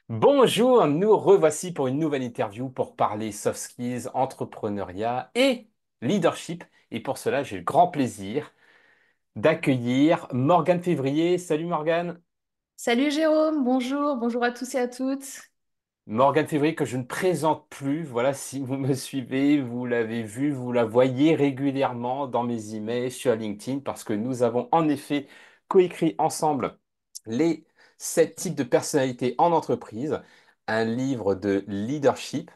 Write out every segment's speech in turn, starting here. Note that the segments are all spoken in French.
Bonjour, nous revoici pour une nouvelle interview pour parler soft skills, entrepreneuriat et leadership. Et pour cela, j'ai le grand plaisir d'accueillir Morgane Février. Salut Morgane. Salut Jérôme, bonjour à tous et à toutes. Morgane Février que je ne présente plus. Voilà, si vous me suivez, vous l'avez vu, vous la voyez régulièrement dans mes emails sur LinkedIn parce que nous avons en effet coécrit ensemble les 7 types de personnalités en entreprise, un livre de leadership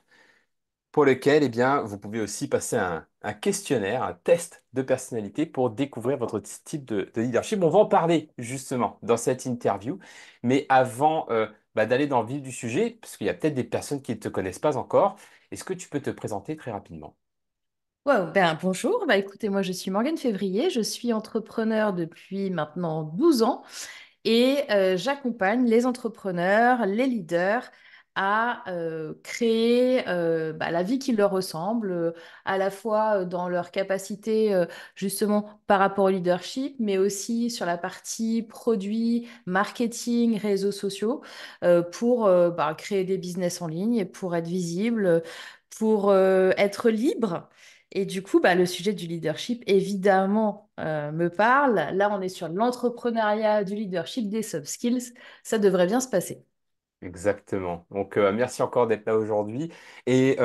pour lequel, eh bien, vous pouvez aussi passer un questionnaire, un test de personnalité pour découvrir votre type de leadership. On va en parler justement dans cette interview. Mais avant d'aller dans le vif du sujet, parce qu'il y a peut-être des personnes qui ne te connaissent pas encore, est-ce que tu peux te présenter très rapidement? Wow, bonjour, écoutez, moi je suis Morgane Février, je suis entrepreneur depuis maintenant 12 ans et j'accompagne les entrepreneurs, les leaders à créer la vie qui leur ressemble, à la fois dans leur capacité justement par rapport au leadership, mais aussi sur la partie produits, marketing, réseaux sociaux, pour créer des business en ligne, pour être visible, pour être libre. Et du coup, le sujet du leadership, évidemment, me parle. Là, on est sur l'entrepreneuriat, du leadership, des soft skills. Ça devrait bien se passer. Exactement. Donc, merci encore d'être là aujourd'hui. Et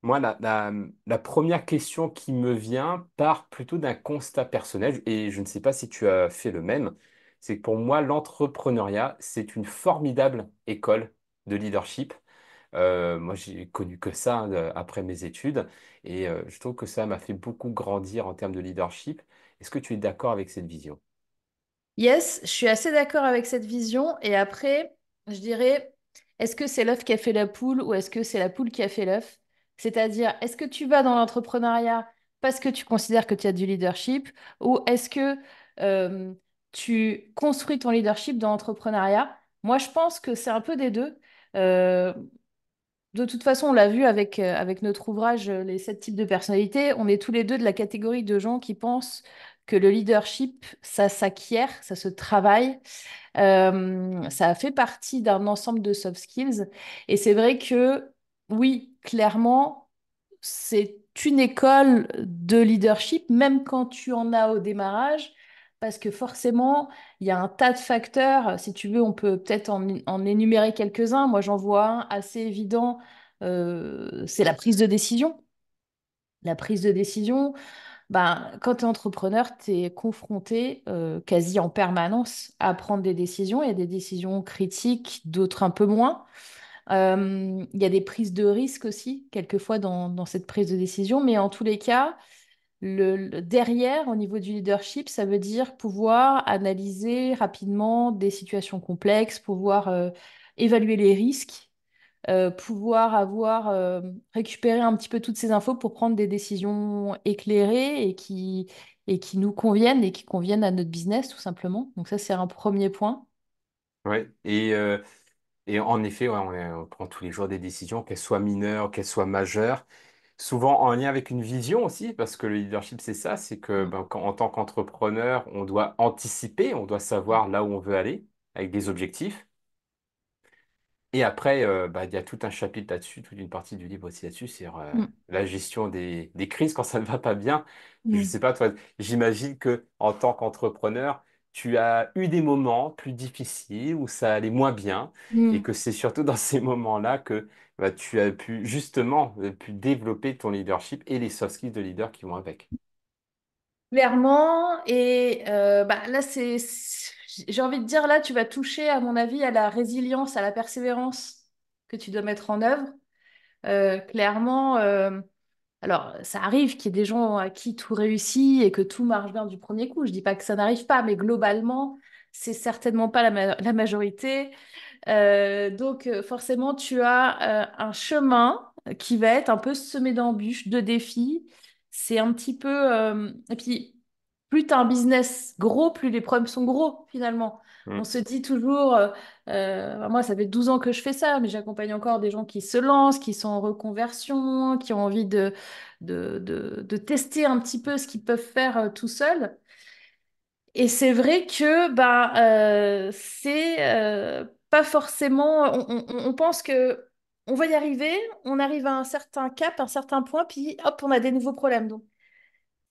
moi, la première question qui me vient part plutôt d'un constat personnel, et je ne sais pas si tu as fait le même, c'est que pour moi, l'entrepreneuriat, c'est une formidable école de leadership. Moi, j'ai connu que ça après mes études, et je trouve que ça m'a fait beaucoup grandir en termes de leadership. Est-ce que tu es d'accord avec cette vision? Yes, je suis assez d'accord avec cette vision. Et après, je dirais, est-ce que c'est l'œuf qui a fait la poule ou est-ce que c'est la poule qui a fait l'œuf? C'est-à-dire, est-ce que tu vas dans l'entrepreneuriat parce que tu considères que tu as du leadership ou est-ce que euh, tu construis ton leadership dans l'entrepreneuriat? Moi, je pense que c'est un peu des deux. Euh, De toute façon, on l'a vu avec notre ouvrage Les 7 types de personnalités, on est tous les deux de la catégorie de gens qui pensent que le leadership, ça s'acquiert, ça se travaille, ça fait partie d'un ensemble de soft skills. Et c'est vrai que, oui, clairement, c'est une école de leadership, même quand tu en as au démarrage, parce que forcément, il y a un tas de facteurs. Si tu veux, on peut peut-être en énumérer quelques-uns. Moi, j'en vois un assez évident, c'est la prise de décision. La prise de décision, quand tu es entrepreneur, tu es confronté quasi en permanence à prendre des décisions. Il y a des décisions critiques, d'autres un peu moins. Il y a des prises de risques aussi, quelquefois dans cette prise de décision, mais en tous les cas, derrière, au niveau du leadership, ça veut dire pouvoir analyser rapidement des situations complexes, pouvoir évaluer les risques, pouvoir récupérer un petit peu toutes ces infos pour prendre des décisions éclairées et qui nous conviennent et qui conviennent à notre business, tout simplement. Donc ça, c'est un premier point. Ouais. Et en effet, ouais, on prend tous les jours des décisions, qu'elles soient mineures, qu'elles soient majeures, souvent en lien avec une vision aussi, parce que le leadership, c'est ça, c'est que Mm. en tant qu'entrepreneur, on doit anticiper, on doit savoir là où on veut aller, avec des objectifs. Et après, il y a tout un chapitre là-dessus, toute une partie du livre aussi là-dessus, sur Mm. la gestion des crises quand ça ne va pas bien. Je Mm. sais pas, toi, j'imagine que en tant qu'entrepreneur, tu as eu des moments plus difficiles où ça allait moins bien, et Mm. que c'est surtout dans ces moments-là que tu as pu justement pu développer ton leadership et les soft skills de leader qui vont avec. Clairement, et là, j'ai envie de dire, là, tu vas toucher, à mon avis, à la résilience, à la persévérance que tu dois mettre en œuvre. Clairement, alors, ça arrive qu'il y ait des gens à qui tout réussit et que tout marche bien du premier coup. Je dis pas que ça n'arrive pas, mais globalement, c'est certainement pas la majorité. Donc, forcément, tu as un chemin qui va être un peu semé d'embûches, de défis. C'est un petit peu. Et puis, plus tu as un business gros, plus les problèmes sont gros, finalement. On Mm. se dit toujours. Moi, ça fait 12 ans que je fais ça, mais j'accompagne encore des gens qui se lancent, qui sont en reconversion, qui ont envie de tester un petit peu ce qu'ils peuvent faire tout seuls. Et c'est vrai que c'est pas forcément. On pense que on va y arriver, on arrive à un certain cap, un certain point, puis hop, on a des nouveaux problèmes. Donc,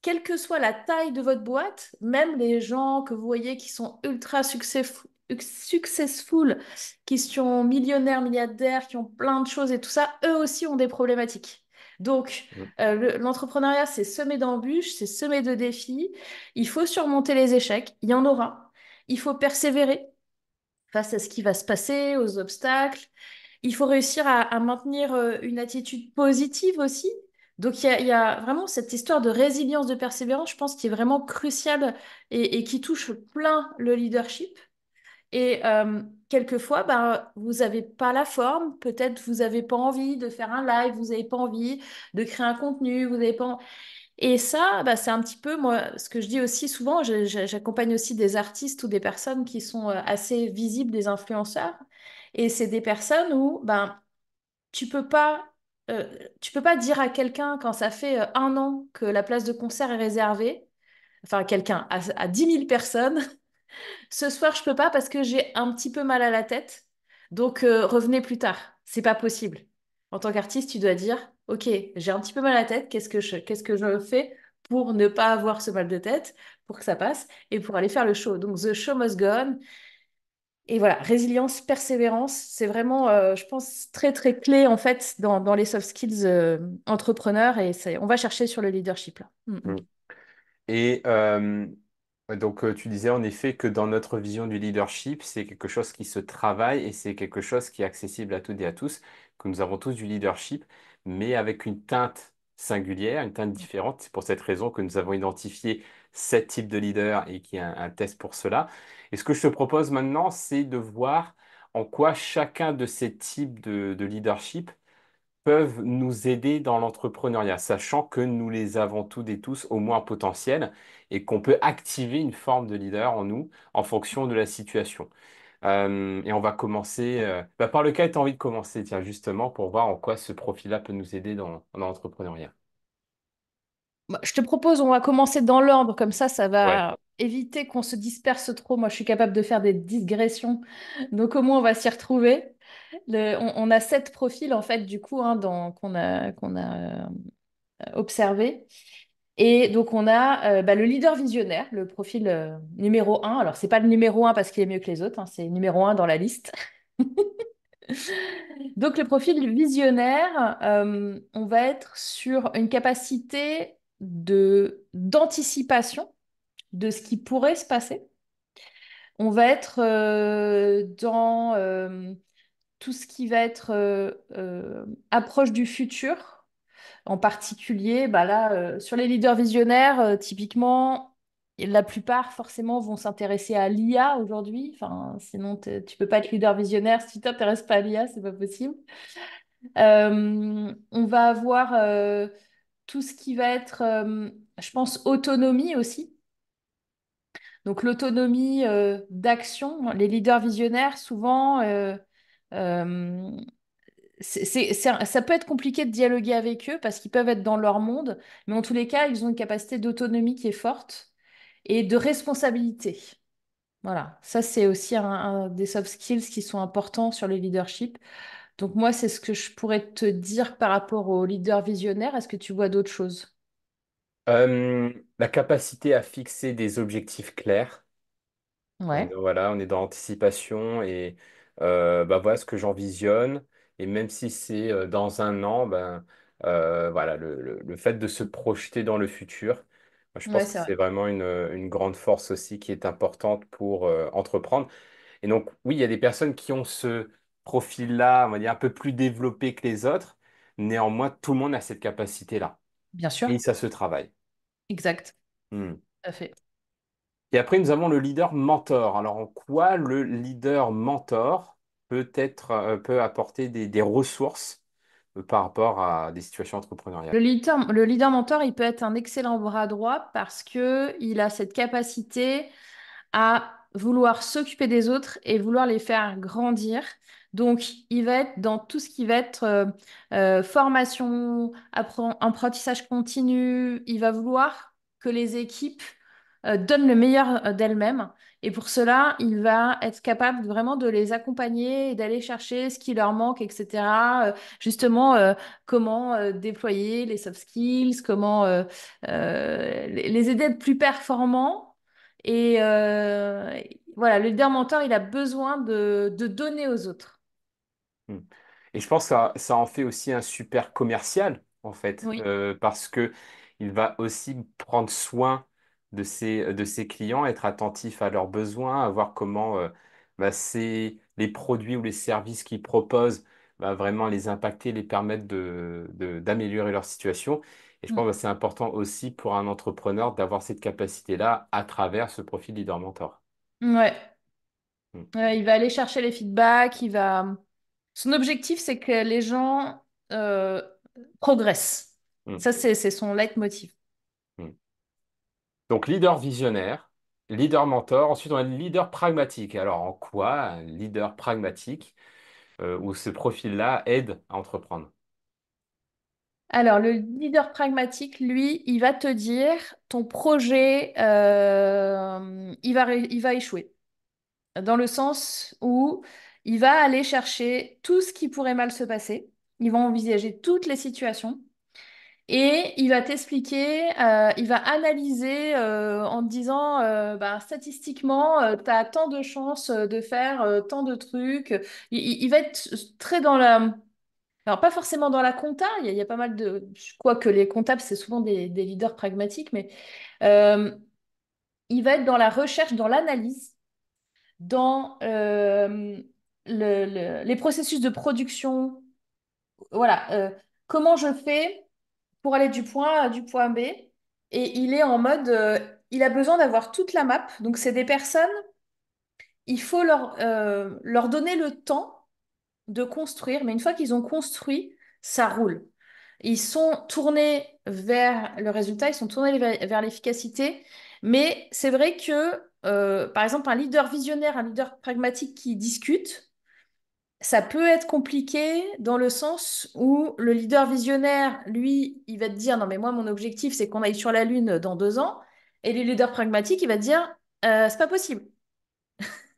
quelle que soit la taille de votre boîte, même les gens que vous voyez qui sont ultra successful, qui sont millionnaires, milliardaires, qui ont plein de choses et tout ça, eux aussi ont des problématiques. Donc, Mm. l'entrepreneuriat, c'est semé d'embûches, c'est semé de défis. Il faut surmonter les échecs, il y en aura. Il faut persévérer face à ce qui va se passer, aux obstacles. Il faut réussir à maintenir une attitude positive aussi. Donc il y a vraiment cette histoire de résilience, de persévérance, je pense, qui est vraiment cruciale et qui touche plein le leadership. Et quelquefois, ben, vous n'avez pas la forme, peut-être vous n'avez pas envie de faire un live, vous n'avez pas envie de créer un contenu, vous n'avez pas... Et ça, bah, c'est un petit peu, moi, ce que je dis aussi souvent, j'accompagne aussi des artistes ou des personnes qui sont assez visibles, des influenceurs. Et c'est des personnes où ben, tu peux pas, euh, tu peux pas dire à quelqu'un quand ça fait 1 an que la place de concert est réservée, enfin quelqu'un, à 10 000 personnes, ce soir je peux pas parce que j'ai un petit peu mal à la tête, donc revenez plus tard. C'est pas possible. En tant qu'artiste, tu dois dire, ok, j'ai un petit peu mal à la tête, qu'est-ce que je fais pour ne pas avoir ce mal de tête, pour que ça passe, et pour aller faire le show. Donc, the show must go on. Et voilà, résilience, persévérance, c'est vraiment, je pense, très, très clé en fait dans les soft skills entrepreneurs et on va chercher sur le leadership là. Mm, mm. Mm. Et donc, tu disais en effet que dans notre vision du leadership, c'est quelque chose qui se travaille et c'est quelque chose qui est accessible à toutes et à tous, que nous avons tous du leadership, mais avec une teinte singulière, une teinte différente. C'est pour cette raison que nous avons identifié 7 types de leaders et qu'il y a un test pour cela. Et ce que je te propose maintenant, c'est de voir en quoi chacun de ces types de leadership peuvent nous aider dans l'entrepreneuriat, sachant que nous les avons toutes et tous au moins potentiel et qu'on peut activer une forme de leader en nous en fonction de la situation. Et on va commencer par lequel tu as envie de commencer, tiens, justement, pour voir en quoi ce profil-là peut nous aider dans l'entrepreneuriat. Bah, je te propose, on va commencer dans l'ordre, comme ça Ouais. va éviter qu'on se disperse trop. Moi, je suis capable de faire des digressions, donc au moins on va s'y retrouver. On a 7 profils en fait du coup hein, qu'on a observé. Et donc, on a bah, le leader visionnaire, le profil numéro 1. Alors, c'est pas le numéro 1 parce qu'il est mieux que les autres, hein, c'est numéro 1 dans la liste. Donc, le profil visionnaire, on va être sur une capacité d'anticipation de ce qui pourrait se passer. On va être dans tout ce qui va être approche du futur. En particulier, bah là, sur les leaders visionnaires, typiquement, la plupart, forcément, vont s'intéresser à l'IA aujourd'hui. Enfin, sinon, tu peux pas être leader visionnaire si tu t'intéresses pas à l'IA, c'est pas possible. On va avoir tout ce qui va être, je pense, autonomie aussi. Donc, l'autonomie d'action. Les leaders visionnaires, souvent, euh, ça peut être compliqué de dialoguer avec eux parce qu'ils peuvent être dans leur monde, mais en tous les cas, ils ont une capacité d'autonomie qui est forte et de responsabilité. Voilà, ça c'est aussi un des soft skills qui sont importants sur le leadership. Donc moi, c'est ce que je pourrais te dire par rapport au leader visionnaire. Est-ce que tu vois d'autres choses? La capacité à fixer des objectifs clairs. Ouais, Voilà, on est dans l'anticipation et voilà ce que j'envisionne. Et même si c'est dans un an, voilà, le fait de se projeter dans le futur, moi, je ouais, pense que c'est vrai. c'est vraiment une grande force aussi qui est importante pour entreprendre. Et donc, oui, il y a des personnes qui ont ce profil-là, on va dire, un peu plus développé que les autres. Néanmoins, tout le monde a cette capacité-là. Bien sûr, Et ça se travaille. exact, Hmm. tout à fait. Et après, nous avons le leader mentor. Alors, en quoi le leader mentor peut apporter des ressources par rapport à des situations entrepreneuriales? Le leader mentor, il peut être un excellent bras droit parce que il a cette capacité à vouloir s'occuper des autres et vouloir les faire grandir. Donc, il va être dans tout ce qui va être formation, apprentissage continu. Il va vouloir que les équipes donnent le meilleur d'elles-mêmes. Et pour cela, il va être capable vraiment de les accompagner et d'aller chercher ce qui leur manque, etc. Justement, comment déployer les soft skills, comment les aider à être plus performants. Et voilà, le leader mentor, il a besoin de donner aux autres. Mm. Et je pense que ça en fait aussi un super commercial, en fait, Oui. parce que il va aussi prendre soin de ses clients, être attentif à leurs besoins, à voir comment bah, les produits ou les services qu'ils proposent va vraiment les impacter, les permettre d'améliorer leur situation. Et je pense Mm. que c'est important aussi pour un entrepreneur d'avoir cette capacité-là à travers ce profil leader-mentor. Ouais. Mm. Il va aller chercher les feedbacks, il va... Son objectif, c'est que les gens euh, progressent. Mm. Ça, c'est son leitmotiv. Mm. Donc, leader visionnaire, leader mentor. Ensuite, on a le leader pragmatique. Alors, en quoi un leader pragmatique où ce profil-là aide à entreprendre? Alors, le leader pragmatique, lui, il va te dire, ton projet, il va échouer. Dans le sens où il va aller chercher tout ce qui pourrait mal se passer. Il va envisager toutes les situations. Et il va t'expliquer, il va analyser en te disant, bah, statistiquement, tu as tant de chances de faire tant de trucs. Il va être très dans la... Alors, pas forcément dans la compta, il y a pas mal de... Quoique les comptables, c'est souvent des leaders pragmatiques, mais euh, il va être dans la recherche, dans l'analyse, dans les processus de production. Voilà, comment je fais pour aller du point A du point B. Et il est en mode, il a besoin d'avoir toute la map. Donc, c'est des personnes, il faut leur donner le temps de construire. Mais une fois qu'ils ont construit, ça roule. Ils sont tournés vers le résultat, ils sont tournés vers l'efficacité. Mais c'est vrai que, par exemple, un leader visionnaire, un leader pragmatique qui discute, ça peut être compliqué dans le sens où le leader visionnaire, lui, il va te dire, non mais moi, mon objectif, c'est qu'on aille sur la Lune dans 2 ans. Et le leader pragmatique, il va te dire, c'est pas possible.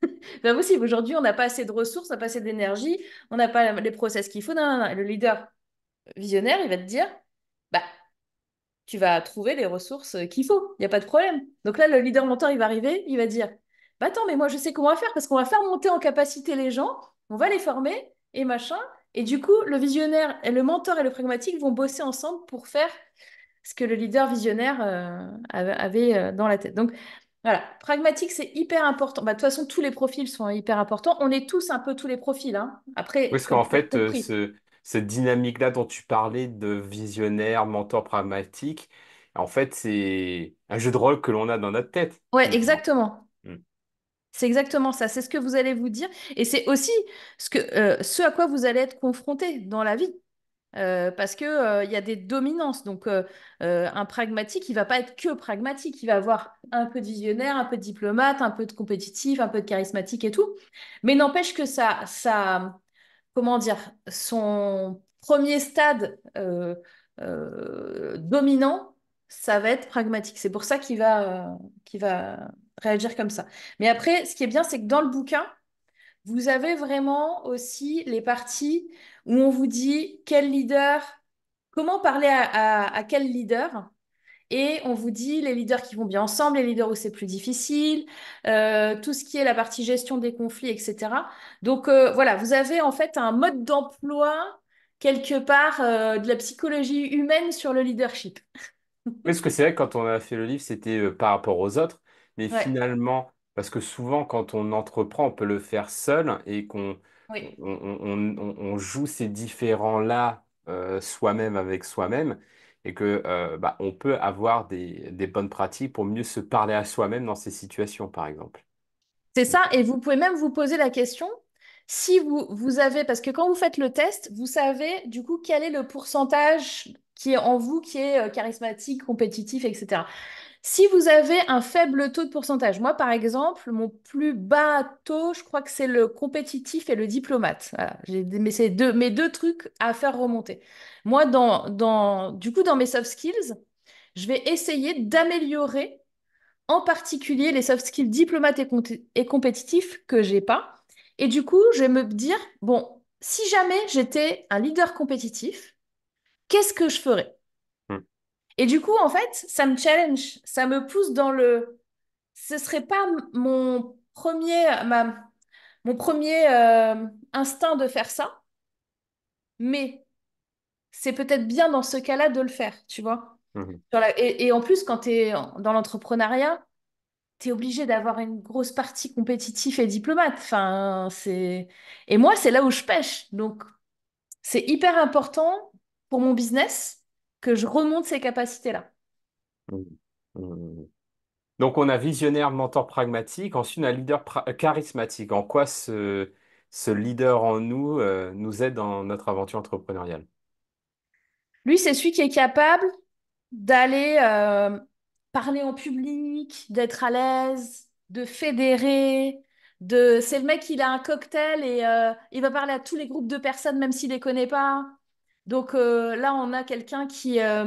C'est pas possible. Aujourd'hui, on n'a pas assez de ressources, on n'a pas assez d'énergie, on n'a pas les process qu'il faut. Non, non, non. Et le leader visionnaire, il va te dire, bah, tu vas trouver les ressources qu'il faut. Il n'y a pas de problème. Donc là, le leader mentor, il va arriver, il va dire, bah attends, mais moi, je sais comment on va faire parce qu'on va faire monter en capacité les gens, on va les former et machin. Et du coup, le visionnaire et le mentor et le pragmatique vont bosser ensemble pour faire ce que le leader visionnaire avait dans la tête. Donc voilà, pragmatique, c'est hyper important. Bah, de toute façon, tous les profils sont hyper importants. On est tous un peu tous les profils, hein. Oui, Après, parce comme qu'en tu as fait, compris. cette dynamique-là dont tu parlais de visionnaire, mentor pragmatique, en fait, c'est un jeu de rôle que l'on a dans notre tête, Ouais, finalement. exactement. Mm. C'est exactement ça, c'est ce que vous allez vous dire et c'est aussi ce à quoi vous allez être confronté dans la vie. Parce que, il y a des dominances. Donc, un pragmatique, il va pas être que pragmatique. Il va avoir un peu de visionnaire, un peu de diplomate, un peu de compétitif, un peu de charismatique et tout. Mais n'empêche que comment dire, son premier stade dominant, ça va être pragmatique. C'est pour ça qu'il va réagir comme ça. Mais après, ce qui est bien, c'est que dans le bouquin, vous avez vraiment aussi les parties où on vous dit quel leader, comment parler à quel leader. Et on vous dit les leaders qui vont bien ensemble, les leaders où c'est plus difficile, tout ce qui est la partie gestion des conflits, etc. Donc voilà, vous avez en fait un mode d'emploi quelque part de la psychologie humaine sur le leadership. Oui, parce que c'est vrai que quand on a fait le livre, c'était par rapport aux autres, mais Ouais, finalement, parce que souvent, quand on entreprend, on peut le faire seul et qu'on oui. on joue ces différents-là soi-même avec soi-même, et que bah, on peut avoir des bonnes pratiques pour mieux se parler à soi-même dans ces situations, par exemple. C'est ça, et vous pouvez même vous poser la question si vous avez, parce que quand vous faites le test, vous savez du coup quel est le pourcentage qui est en vous, qui est charismatique, compétitif, etc. Si vous avez un faible taux de pourcentage, moi par exemple, mon plus bas taux, je crois que c'est le compétitif et le diplomate. Voilà, mais c'est mes deux trucs à faire remonter. Moi, du coup, dans mes soft skills, je vais essayer d'améliorer en particulier les soft skills diplomates et compétitifs que j'ai pas. Et du coup, je vais me dire, bon, si jamais j'étais un leader compétitif, qu'est-ce que je ferais? Mm, Et du coup, en fait, ça me challenge, ça me pousse dans le... Ce serait pas mon premier instinct de faire ça, mais c'est peut-être bien dans ce cas-là de le faire, tu vois. mhm, Et en plus, quand tu es dans l'entrepreneuriat, tu es obligé d'avoir une grosse partie compétitif et diplomate. Enfin, c'est... Et moi, c'est là où je pêche. Donc, c'est hyper important pour mon business que je remonte ces capacités-là. mhm, mhm. Donc, on a visionnaire, mentor pragmatique. Ensuite, on a leader charismatique. En quoi ce leader en nous nous aide dans notre aventure entrepreneuriale? Lui, c'est celui qui est capable d'aller parler en public, d'être à l'aise, de fédérer, de... C'est le mec, il a un cocktail et il va parler à tous les groupes de personnes, même s'il les connaît pas. Donc là, on a quelqu'un qui a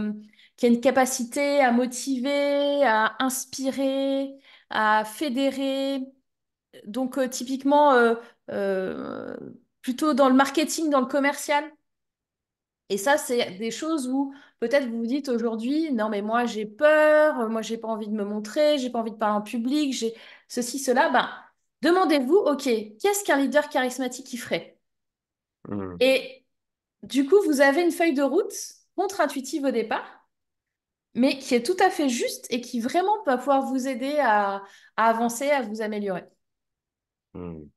une capacité à motiver, à inspirer, à fédérer. Donc typiquement, euh, plutôt dans le marketing, dans le commercial. Et ça, c'est des choses où peut-être vous vous dites aujourd'hui, non mais moi j'ai peur, moi j'ai pas envie de me montrer, j'ai pas envie de parler en public, j'ai ceci, cela. Ben, demandez-vous, ok, qu'est-ce qu'un leader charismatique qui ferait? Mhm, Et du coup, vous avez une feuille de route contre-intuitive au départ, mais qui est tout à fait juste et qui vraiment va pouvoir vous aider à avancer, à vous améliorer. mhm.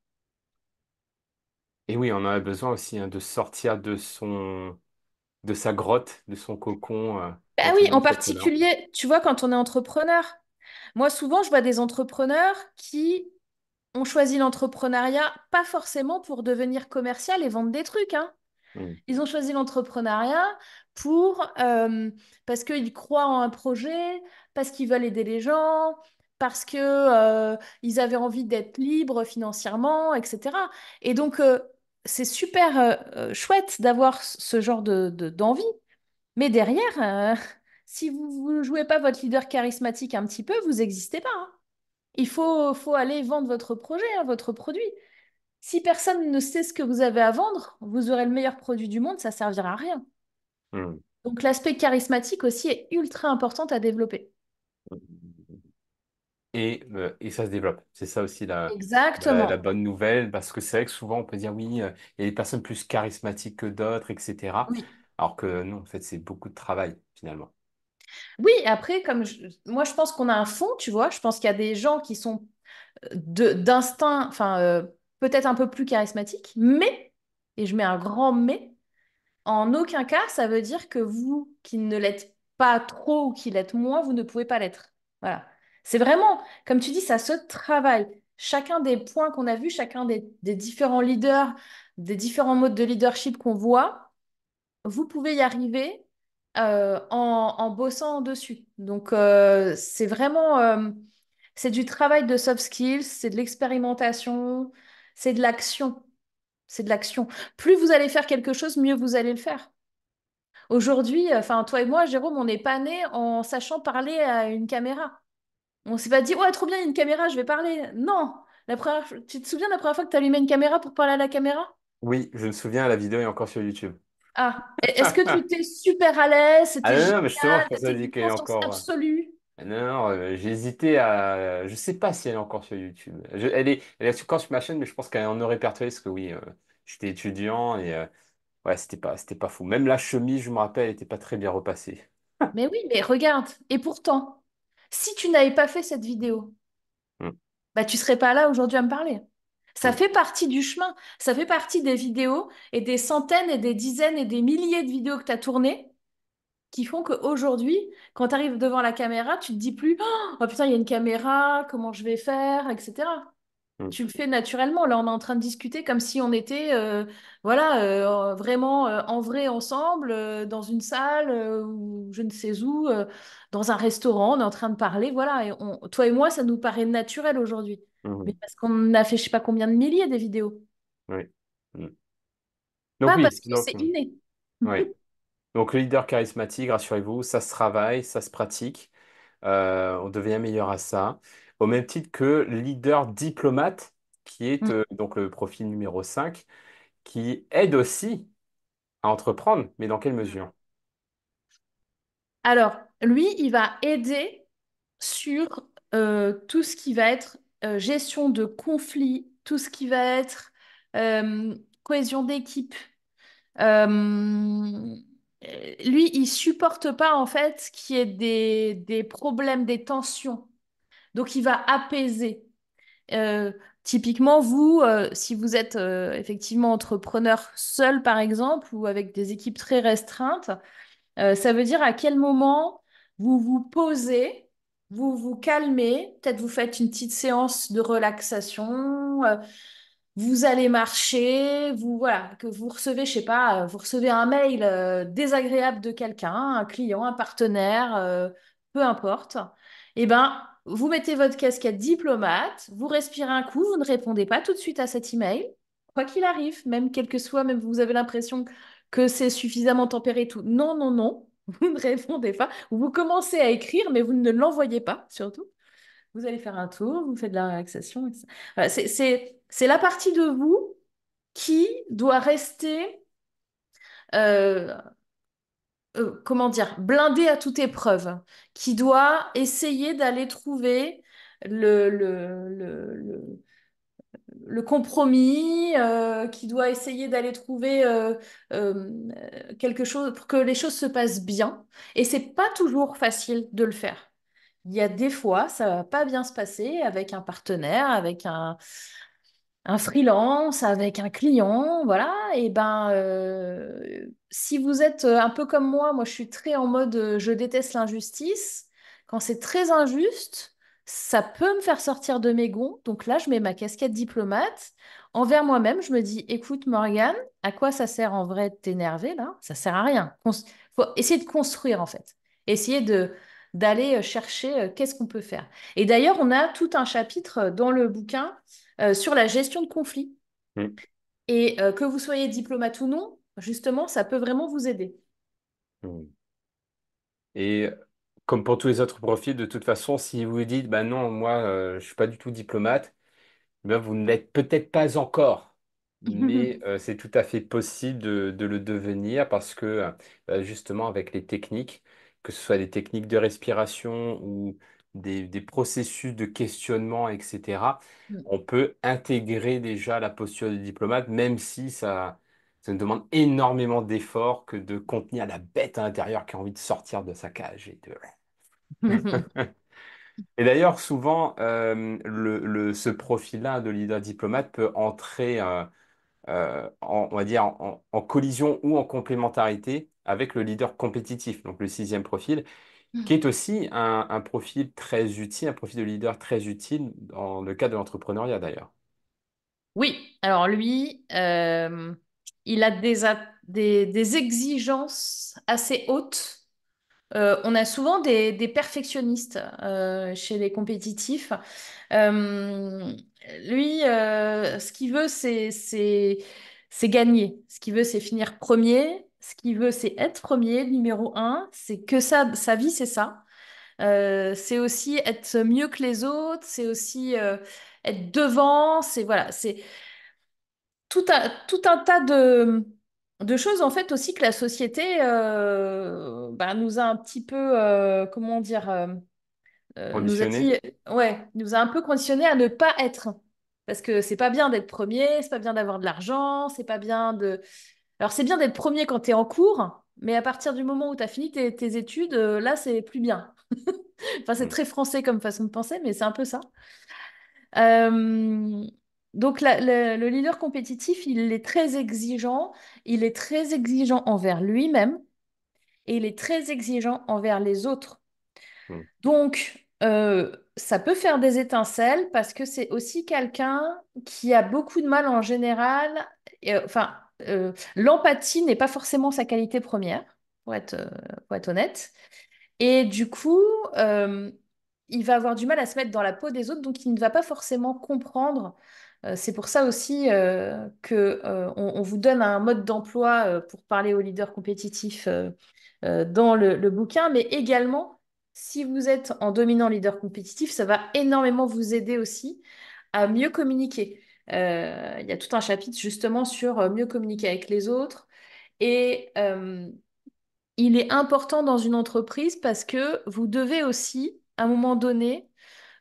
Et oui, on en a besoin aussi hein, de sortir de sa grotte, de son cocon Ben quand on oui, est en entrepreneur. particulier, tu vois, quand on est entrepreneur, moi souvent je vois des entrepreneurs qui on choisit l'entrepreneuriat pas forcément pour devenir commercial et vendre des trucs, hein. Mhm, Ils ont choisi l'entrepreneuriat pour parce qu'ils croient en un projet, parce qu'ils veulent aider les gens, parce que ils avaient envie d'être libres financièrement, etc. Et donc c'est super chouette d'avoir ce genre d'envie. Mais derrière, si vous ne jouez pas votre leader charismatique un petit peu, vous n'existez pas, hein. Faut aller vendre votre projet, hein, votre produit. Si personne ne sait ce que vous avez à vendre, vous aurez le meilleur produit du monde, ça servira à rien. mhm, Donc l'aspect charismatique aussi est ultra important à développer. mhm. Et ça se développe. C'est ça aussi la Exactement. bonne nouvelle, parce que c'est vrai que souvent on peut dire oui, il y a des personnes plus charismatiques que d'autres, etc. Oui. Alors que non, en fait, c'est beaucoup de travail finalement. Oui, après, moi je pense qu'on a un fond, tu vois. Je pense qu'il y a des gens qui sont d'instinct, enfin peut-être un peu plus charismatiques, mais, et je mets un grand mais, en aucun cas, ça veut dire que vous, qui ne l'êtes pas trop ou qui l'êtes moins, vous ne pouvez pas l'être. Voilà. C'est vraiment, comme tu dis, ça se travaille. Chacun des points qu'on a vus, chacun des différents leaders, des différents modes de leadership qu'on voit, vous pouvez y arriver en bossant dessus. Donc, c'est vraiment, c'est du travail de soft skills, c'est de l'expérimentation, c'est de l'action. C'est de l'action. Plus vous allez faire quelque chose, mieux vous allez le faire. Aujourd'hui, enfin, toi et moi, Jérôme, on n'est pas nés en sachant parler à une caméra. On s'est pas dit, ouais, trop bien, il y a une caméra, je vais parler. Non. Tu te souviens la première fois que tu allumé une caméra pour parler à la caméra? Oui, je me souviens, la vidéo est encore sur YouTube. Ah, est-ce que tu étais super à l'aise? Ah C'était non, non, mais justement, génial? je pensais C'était une qu'elle est confiance encore. absolue? Non, non, j'ai hésité à. Je sais pas si elle est encore sur YouTube. Elle est encore sur ma chaîne, mais je pense qu'elle est en répertorié parce que oui, j'étais étudiant et ouais, c'était pas fou. Même la chemise, je me rappelle, elle était pas très bien repassée. Mais oui, mais regarde. Et pourtant, si tu n'avais pas fait cette vidéo, Mm, bah, tu serais pas là aujourd'hui à me parler. Ça mm, fait partie du chemin. Ça fait partie des vidéos et des centaines et des dizaines et des milliers de vidéos que tu as tournées qui font qu'aujourd'hui, quand tu arrives devant la caméra, tu te dis plus oh putain, il y a une caméra, comment je vais faire, etc. mm, Tu le fais naturellement. Là, on est en train de discuter comme si on était voilà, vraiment en vrai ensemble, dans une salle ou je ne sais où, dans un restaurant, on est en train de parler. Voilà, toi et moi, ça nous paraît naturel aujourd'hui. Mais mm, parce qu'on a fait je sais pas combien de milliers des vidéos. oui. Mm. Donc Pas oui, parce que c'est inné. oui. Donc le leader charismatique, rassurez-vous, ça se travaille, ça se pratique. On devient meilleur à ça. Au même titre que leader diplomate, qui est Mm. donc le profil numéro 5, qui aide aussi à entreprendre, mais dans quelle mesure? Alors, lui, il va aider sur tout ce qui va être gestion de conflits, tout ce qui va être cohésion d'équipe. Euh, Lui, il supporte pas en fait qu'il y ait des problèmes, des tensions. Donc, il va apaiser. Euh, Typiquement, vous, si vous êtes effectivement entrepreneur seul, par exemple, ou avec des équipes très restreintes, ça veut dire à quel moment vous vous posez, vous vous calmez, peut-être vous faites une petite séance de relaxation, vous allez marcher, vous voilà, que vous recevez, je sais pas, vous recevez un mail désagréable de quelqu'un, un client, un partenaire, peu importe. Eh ben, vous mettez votre casquette diplomate, vous respirez un coup, vous ne répondez pas tout de suite à cet email, quoi qu'il arrive, même quel que soit, même vous avez l'impression que c'est suffisamment tempéré et tout. Non, non, non, vous ne répondez pas. Vous commencez à écrire, mais vous ne l'envoyez pas, surtout. Vous allez faire un tour, vous faites de la relaxation. etc. Voilà, c'est la partie de vous qui doit rester, euh, comment dire, blindée à toute épreuve, qui doit essayer d'aller trouver le le compromis, qui doit essayer d'aller trouver euh, quelque chose pour que les choses se passent bien. Et c'est pas toujours facile de le faire. Il y a des fois, ça va pas bien se passer avec un partenaire, avec un freelance, avec un client, voilà. Et ben, si vous êtes un peu comme moi je suis très en mode je déteste l'injustice. Quand c'est très injuste, ça peut me faire sortir de mes gonds. Donc là, je mets ma casquette diplomate envers moi-même. Je me dis, écoute, Morgane, à quoi ça sert en vrai de t'énerver là? Ça sert à rien. Faut essayer de construire en fait. Essayer de d'aller chercher qu'est-ce qu'on peut faire. Et d'ailleurs, on a tout un chapitre dans le bouquin sur la gestion de conflits. Hmm. Et que vous soyez diplomate ou non, justement, ça peut vraiment vous aider. Hmm. Et comme pour tous les autres profils, de toute façon, si vous dites, bah non, moi, je suis pas du tout diplomate, eh bien, vous ne l'êtes peut-être pas encore, mais c'est tout à fait possible de le devenir parce que justement avec les techniques, que ce soit des techniques de respiration ou des processus de questionnement, etc., on peut intégrer déjà la posture du diplomate, même si ça nous demande énormément d'efforts que de contenir la bête à l'intérieur qui a envie de sortir de sa cage et de... Et d'ailleurs, souvent, ce profil-là de leader diplomate peut entrer, on va dire, en collision ou en complémentarité avec le leader compétitif, donc le sixième profil, qui est aussi un profil très utile, un profil de leader très utile dans le cadre de l'entrepreneuriat d'ailleurs. Oui, alors lui, il a des exigences assez hautes. On a souvent des perfectionnistes chez les compétitifs. Euh, Lui, ce qu'il veut, c'est gagner. Ce qu'il veut, c'est finir premier. Ce qu'il veut, c'est être premier, numéro un. C'est que ça, sa vie, c'est ça. C'est aussi être mieux que les autres. C'est aussi être devant. C'est voilà, c'est tout un tas de choses en fait aussi que la société bah, nous a un petit peu, comment dire, nous a Conditionné? dit, ouais, nous a un peu conditionné à ne pas être. Parce que c'est pas bien d'être premier, c'est pas bien d'avoir de l'argent, c'est pas bien de... Alors c'est bien d'être premier quand tu es en cours, mais à partir du moment où tu as fini tes études, là c'est plus bien. Enfin c'est Mm, très français comme façon de penser, mais c'est un peu ça. Euh, donc le leader compétitif, il est très exigeant, il est très exigeant envers lui-même et il est très exigeant envers les autres. mm, Donc, ça peut faire des étincelles parce que c'est aussi quelqu'un qui a beaucoup de mal en général. Enfin, l'empathie n'est pas forcément sa qualité première, pour être honnête. Et du coup, euh, il va avoir du mal à se mettre dans la peau des autres, donc il ne va pas forcément comprendre. C'est pour ça aussi que on vous donne un mode d'emploi pour parler aux leaders compétitifs dans le bouquin, mais également si vous êtes en dominant leader compétitif, ça va énormément vous aider aussi à mieux communiquer. Il y a tout un chapitre justement sur mieux communiquer avec les autres. Et il est important dans une entreprise parce que vous devez aussi, à un moment donné,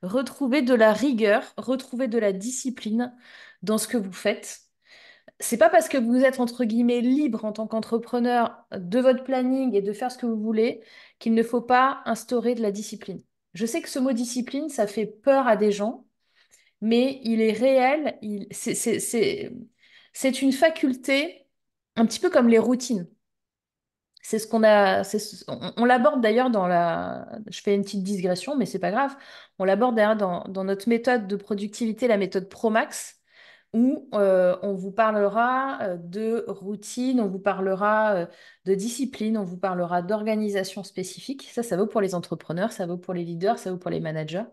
retrouver de la rigueur, retrouver de la discipline dans ce que vous faites. C'est pas parce que vous êtes entre guillemets libre en tant qu'entrepreneur de votre planning et de faire ce que vous voulez qu'il ne faut pas instaurer de la discipline. Je sais que ce mot discipline, ça fait peur à des gens, mais il est réel. C'est une faculté, un petit peu comme les routines. C'est ce qu'on a, on l'aborde d'ailleurs dans la. Je fais une petite digression, mais c'est pas grave. On l'aborde d'ailleurs dans notre méthode de productivité, la méthode Promax, où on vous parlera de routine, on vous parlera de discipline, on vous parlera d'organisation spécifique. Ça vaut pour les entrepreneurs, ça vaut pour les leaders, ça vaut pour les managers.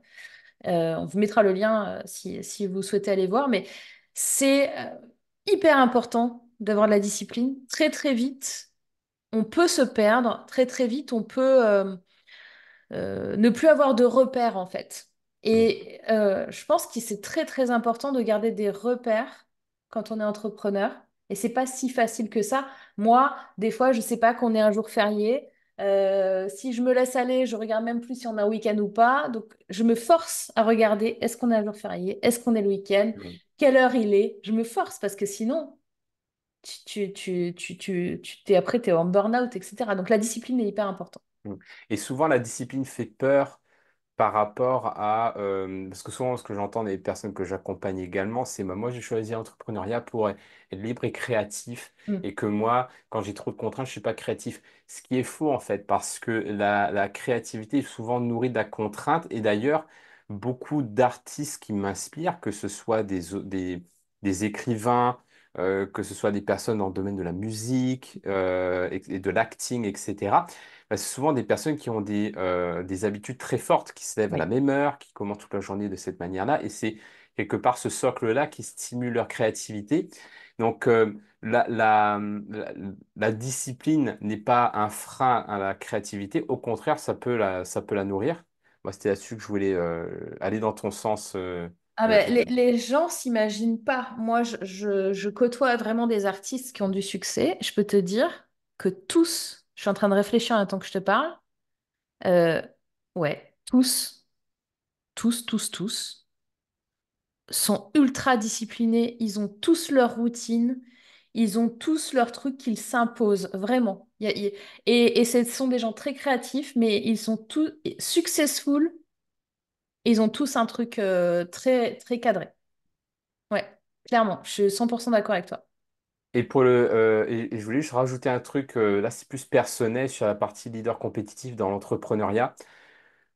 On vous mettra le lien si vous souhaitez aller voir, mais c'est hyper important d'avoir de la discipline. Très très vite, on peut se perdre. Très très vite, on peut ne plus avoir de repères en fait. Mm. Et je pense que c'est très très important de garder des repères quand on est entrepreneur. Et c'est pas si facile que ça. Moi, des fois, je sais pas qu'on est un jour férié. Si je me laisse aller, je regarde même plus si on a un week-end ou pas. Donc, je me force à regarder est-ce qu'on est un jour férié, est-ce qu'on est le week-end, Mm. quelle heure il est. Je me force parce que sinon, t'es, après, tu es en burn-out, etc. Donc, la discipline est hyper importante. Mm. Et souvent, la discipline fait peur par rapport à... parce que souvent, ce que j'entends des personnes que j'accompagne également, c'est moi, j'ai choisi l'entrepreneuriat pour être libre et créatif. Mm. Et que moi, quand j'ai trop de contraintes, je suis pas créatif. Ce qui est faux, en fait, parce que la créativité est souvent nourrie de la contrainte. Et d'ailleurs, beaucoup d'artistes qui m'inspirent, que ce soit des écrivains, que ce soit des personnes dans le domaine de la musique et de l'acting, etc., bah, c'est souvent des personnes qui ont des habitudes très fortes, qui se lèvent à la Oui. même heure, qui commencent toute la journée de cette manière-là. Et c'est quelque part ce socle-là qui stimule leur créativité. Donc, la discipline n'est pas un frein à la créativité. Au contraire, ça peut la nourrir. Moi, c'était là-dessus que je voulais aller dans ton sens Ah ben, également. les gens s'imaginent pas. Moi, je côtoie vraiment des artistes qui ont du succès. Je peux te dire que tous, je suis en train de réfléchir en même temps que je te parle, euh, ouais, tous, sont ultra disciplinés. Ils ont tous leur routine. Ils ont tous leur truc qu'ils s'imposent, vraiment. Et ce sont des gens très créatifs, mais ils sont tous successful. Ils ont tous un truc très, très cadré. Ouais, clairement, je suis 100% d'accord avec toi. Et et je voulais juste rajouter un truc, là c'est plus personnel sur la partie leader compétitif dans l'entrepreneuriat.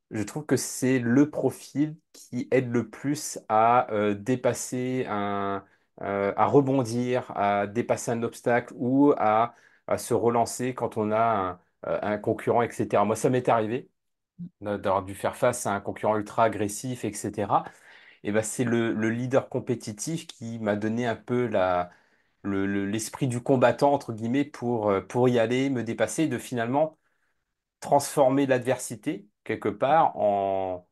Je trouve que c'est le profil qui aide le plus à à rebondir, à dépasser un obstacle ou à se relancer quand on a un concurrent, etc. Moi, ça m'est arrivé d'avoir dû faire face à un concurrent ultra agressif, etc. Et ben, c'est le leader compétitif qui m'a donné un peu l'esprit du combattant, entre guillemets, pour y aller, me dépasser, et de finalement transformer l'adversité quelque part en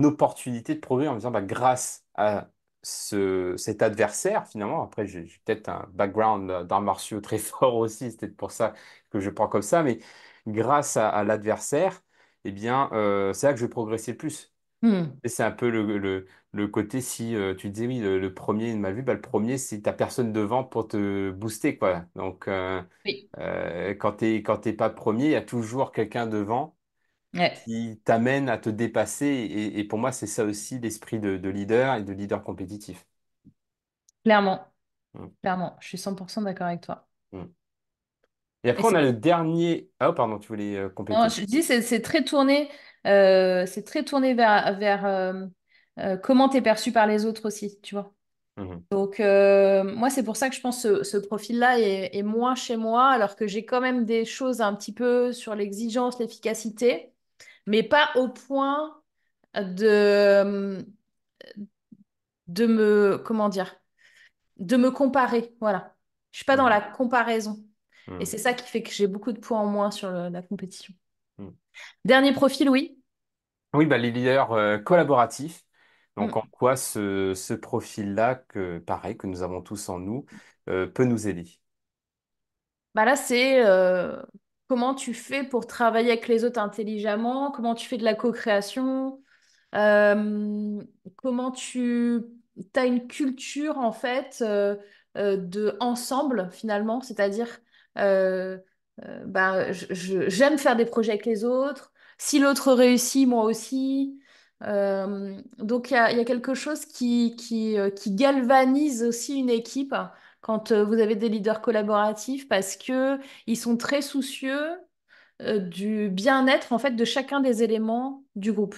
opportunité de progrès en me disant bah, grâce à cet adversaire, finalement, après j'ai peut-être un background d'arts martiaux très fort aussi, c'est peut-être pour ça que je prends comme ça, mais grâce à l'adversaire, eh bien, c'est là que je vais progresser le plus. Hmm. Et c'est un peu le côté si tu disais oui, le premier de ma vue, bah, le premier, c'est t'as personne devant pour te booster, quoi. Donc, Oui. quand t'es pas premier, il y a toujours quelqu'un devant Ouais, qui t'amène à te dépasser. Et pour moi, c'est ça aussi l'esprit de leader et de leader compétitif. clairement, Mm, clairement, je suis 100% d'accord avec toi. mm. Et Et après, on a c'est, le dernier. Ah, oh, pardon, tu voulais non, compléter. je dis, c'est très tourné vers comment tu es perçu par les autres aussi, tu vois. Mhm. Donc, moi, c'est pour ça que je pense que ce profil-là est moins chez moi, alors que j'ai quand même des choses un petit peu sur l'exigence, l'efficacité, mais pas au point de, comment dire, de me comparer. Voilà. Je suis pas dans Mhm. la comparaison. Et Mhm. c'est ça qui fait que j'ai beaucoup de points en moins sur la compétition. Mm. Dernier profil, oui. Oui, bah, les leaders collaboratifs. Donc, Mm. en quoi ce profil-là, pareil, que nous avons tous en nous, peut nous aider? Bah là, c'est comment tu fais pour travailler avec les autres intelligemment, comment tu fais de la co-création, euh, comment tu as une culture en fait de ensemble finalement, c'est-à-dire euh, bah, j'aime faire des projets avec les autres, si l'autre réussit, moi aussi. Donc il y a quelque chose qui galvanise aussi une équipe quand vous avez des leaders collaboratifs parce que ils sont très soucieux du bien-être en fait de chacun des éléments du groupe.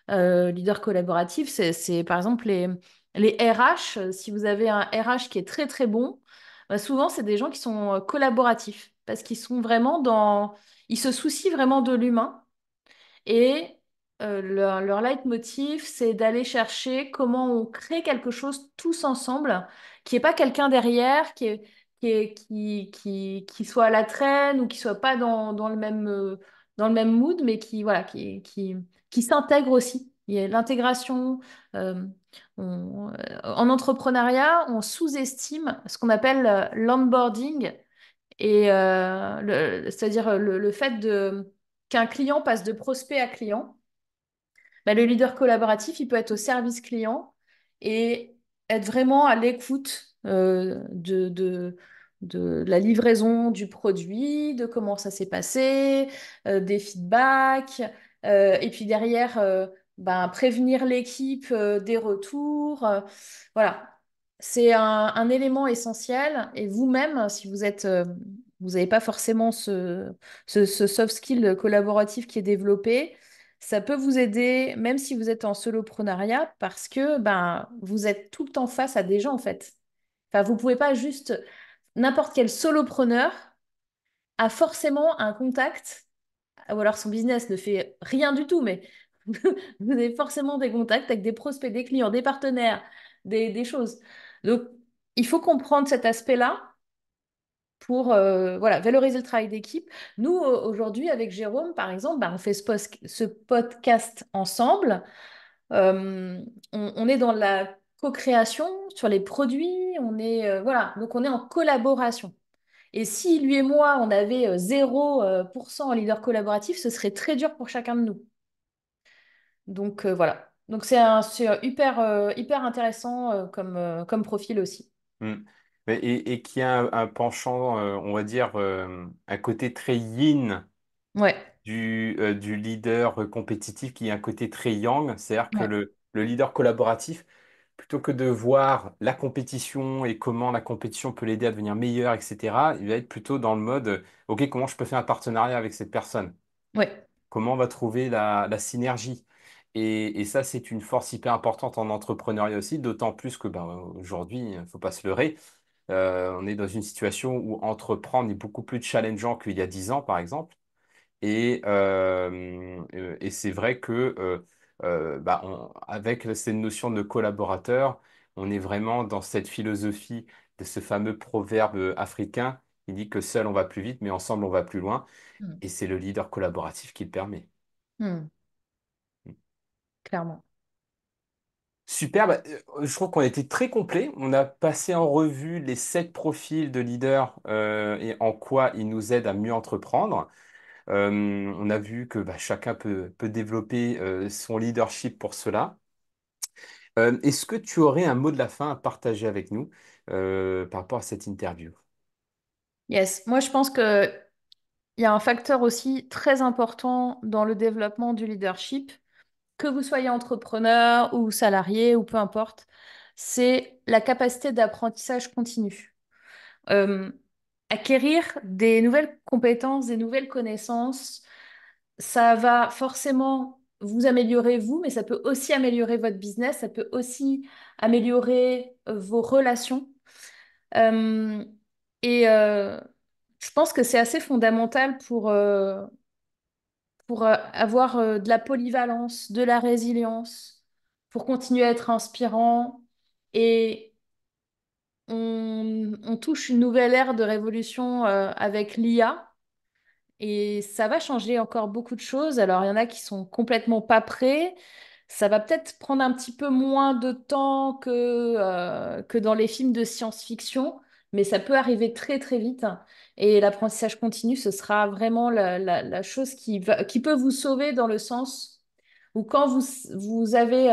Leader collaboratif, c'est par exemple les RH. Si vous avez un RH qui est très très bon, bah, souvent c'est des gens qui sont collaboratifs parce qu'ils sont vraiment dans, ils se soucient vraiment de l'humain et leur leitmotiv, c'est d'aller chercher comment on crée quelque chose tous ensemble, qui n'est pas quelqu'un derrière, qui soit à la traîne ou qui soit pas dans le même mood, mais qui, voilà, qui s'intègre aussi. Il y a l'intégration. euh, en entrepreneuriat, on sous-estime ce qu'on appelle l'onboarding, et c'est-à-dire le fait qu'un client passe de prospect à client. Bah, le leader collaboratif, il peut être au service client et être vraiment à l'écoute de la livraison du produit, de comment ça s'est passé, des feedbacks, et puis derrière, ben, prévenir l'équipe des retours. Voilà. C'est un élément essentiel et vous-même, si vous êtes, vous n'avez pas forcément ce soft skill collaboratif qui est développé, ça peut vous aider, même si vous êtes en soloprenariat, parce que ben, vous êtes tout le temps face à des gens, en fait. Enfin, vous pouvez pas juste... N'importe quel solopreneur a forcément un contact, ou alors son business ne fait rien du tout, mais vous avez forcément des contacts avec des prospects, des clients, des partenaires, des choses. Donc, il faut comprendre cet aspect-là pour voilà, valoriser le travail d'équipe. Nous, aujourd'hui, avec Jérôme, par exemple, bah, on fait ce podcast ensemble. On est dans la co-création sur les produits. Voilà, donc on est en collaboration. Et si lui et moi, on avait 0% en leader collaboratif, ce serait très dur pour chacun de nous. Donc voilà. Donc c'est hyper intéressant comme profil aussi. Mm. Et qui a un penchant, on va dire, un côté très yin Ouais, du leader compétitif qui a un côté très yang. C'est-à-dire que ouais, le leader collaboratif, plutôt que de voir la compétition et comment la compétition peut l'aider à devenir meilleur, etc., il va être plutôt dans le mode, OK, comment je peux faire un partenariat avec cette personne? ouais. Comment on va trouver la synergie? Et ça, c'est une force hyper importante en entrepreneuriat aussi, d'autant plus que ben, aujourd'hui, il ne faut pas se leurrer, on est dans une situation où entreprendre est beaucoup plus challengeant qu'il y a 10 ans, par exemple. Et c'est vrai que bah, avec cette notion de collaborateur, on est vraiment dans cette philosophie de ce fameux proverbe africain qui dit que seul on va plus vite, mais ensemble on va plus loin. Hmm. Et c'est le leader collaboratif qui le permet. Hmm, clairement. Super, bah, je trouve qu'on a été très complet. On a passé en revue les 7 profils de leaders et en quoi ils nous aident à mieux entreprendre. On a vu que bah, chacun peut développer son leadership pour cela. Est-ce que tu aurais un mot de la fin à partager avec nous par rapport à cette interview? Yes, moi je pense que il y a un facteur aussi très important dans le développement du leadership, que vous soyez entrepreneur ou salarié ou peu importe, c'est la capacité d'apprentissage continu. Euh, Acquérir des nouvelles compétences, des nouvelles connaissances, ça va forcément vous améliorer vous, mais ça peut aussi améliorer votre business, ça peut aussi améliorer vos relations. Euh, et je pense que c'est assez fondamental pour avoir de la polyvalence, de la résilience, pour continuer à être inspirant. Et on touche une nouvelle ère de révolution avec l'IA. et ça va changer encore beaucoup de choses. Alors, il y en a qui sont complètement pas prêts. Ça va peut-être prendre un petit peu moins de temps que dans les films de science-fiction, mais ça peut arriver très très vite. Et l'apprentissage continu, ce sera vraiment la chose qui peut vous sauver dans le sens où quand vous avez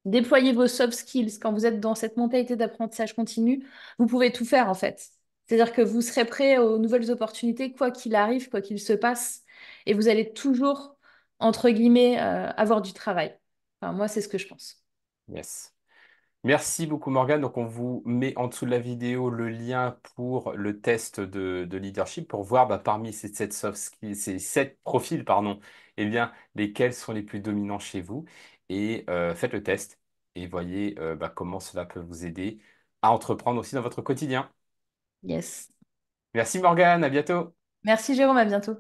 déployé vos soft skills, quand vous êtes dans cette mentalité d'apprentissage continu, vous pouvez tout faire en fait. C'est-à-dire que vous serez prêt aux nouvelles opportunités, quoi qu'il arrive, quoi qu'il se passe, et vous allez toujours, entre guillemets, avoir du travail. Enfin, moi, c'est ce que je pense. Yes. Merci beaucoup Morgane. Donc on vous met en dessous de la vidéo le lien pour le test de leadership pour voir parmi ces 7 soft skills, ces 7 profils, pardon, eh bien, lesquels sont les plus dominants chez vous. Et faites le test et voyez comment cela peut vous aider à entreprendre aussi dans votre quotidien. Yes. Merci Morgane, à bientôt. Merci Jérôme, à bientôt.